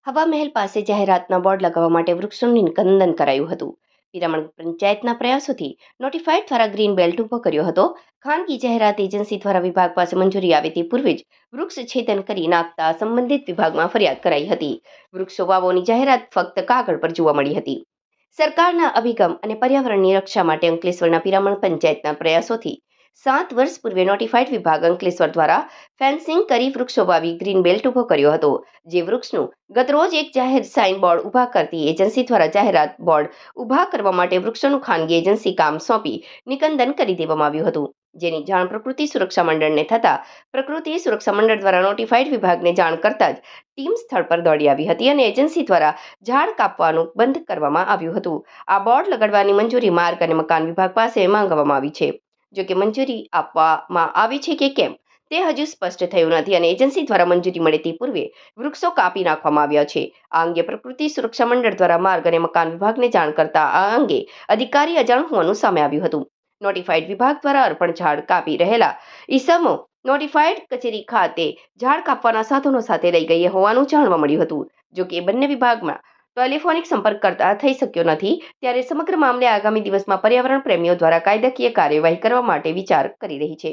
હવા મહેલ પાસે જાહેરાતના બોર્ડ લગાવવા માટે વૃક્ષોનું નિકંદન કરાયું હતું. પિરામણ પંચાયતના પ્રયાસોથી નોટિફાઈડ દ્વારા ગ્રીન બેલ્ટ ઉભો કર્યો હતો. ખાનગી જાહેરાત એજન્સી દ્વારા વિભાગ પાસે મંજૂરી આવે તે પૂર્વે જ વૃક્ષ છેદન કરી નાખતા સંબંધિત વિભાગમાં ફરિયાદ કરાઈ હતી. વૃક્ષો વાવોની જાહેરાત ફક્ત કાગળ પર જોવા મળી હતી. સરકારના અભિગમ અને પર્યાવરણની રક્ષા માટે અંકલેશ્વરના પિરામણ પંચાયતના પ્રયાસોથી 7 વર્ષ પૂર્વે નોટિફાઈડ વિભાગ અંકલેશ્વર દ્વારા ફેન્સિંગ કરી વૃક્ષો વાવી ગ્રીન બેલ્ટ ઉભો કર્યો હતો. જે વૃક્ષનું ગતરોજ એક જાહેર સાઇન બોર્ડ ઉભા કરતી એજન્સી દ્વારા જાહેરાત બોર્ડ ઉભા કરવા માટે વૃક્ષોનું ખાનગી એજન્સી કામ સોંપી નિકંદન કરી દેવામાં આવ્યું હતું. જેની જાણ પ્રકૃતિ સુરક્ષા મંડળને થતા પ્રકૃતિ સુરક્ષા મંડળ દ્વારા નોટિફાઈડ વિભાગને જાણ કરતા જ ટીમ સ્થળ પર દોડી આવી હતી અને એજન્સી દ્વારા ઝાડ કાપવાનું બંધ કરવામાં આવ્યું હતું. આ બોર્ડ લગાડવાની મંજૂરી માર્ગ અને મકાન વિભાગ પાસે માંગવામાં આવી છે. જો કે મંજૂરી આપવામાં આવી છે કે કેમ તે હજુ સ્પષ્ટ થયું નથી અને એજન્સી દ્વારા મંજૂરી મળે તે પૂર્વે વૃક્ષો કાપી નાખવામાં આવ્યા છે. આ અંગે પ્રકૃતિ સુરક્ષા મંડળ દ્વારા માર્ગ અને મકાન વિભાગને જાણ કરતા આ અંગે અધિકારી અજાણ હોવાનું સામે આવ્યું હતું. નોટિફાઈડ વિભાગ દ્વારા અર્પણ ઝાડ કાપી રહેલા ઈસમો નોટિફાઈડ કચેરી ખાતે ઝાડ કાપવાના સાધનો સાથે લઈ ગયા હોવાનું જાણવા મળ્યું હતું. જો કે બંને વિભાગમાં ટેલિફોનિક સંપર્ક કરતા થઈ શક્યો નથી. ત્યારે સમગ્ર મામલે આગામી દિવસમાં પર્યાવરણ પ્રેમીઓ દ્વારા કાયદાકીય કાર્યવાહી કરવા માટે વિચાર કરી રહી છે.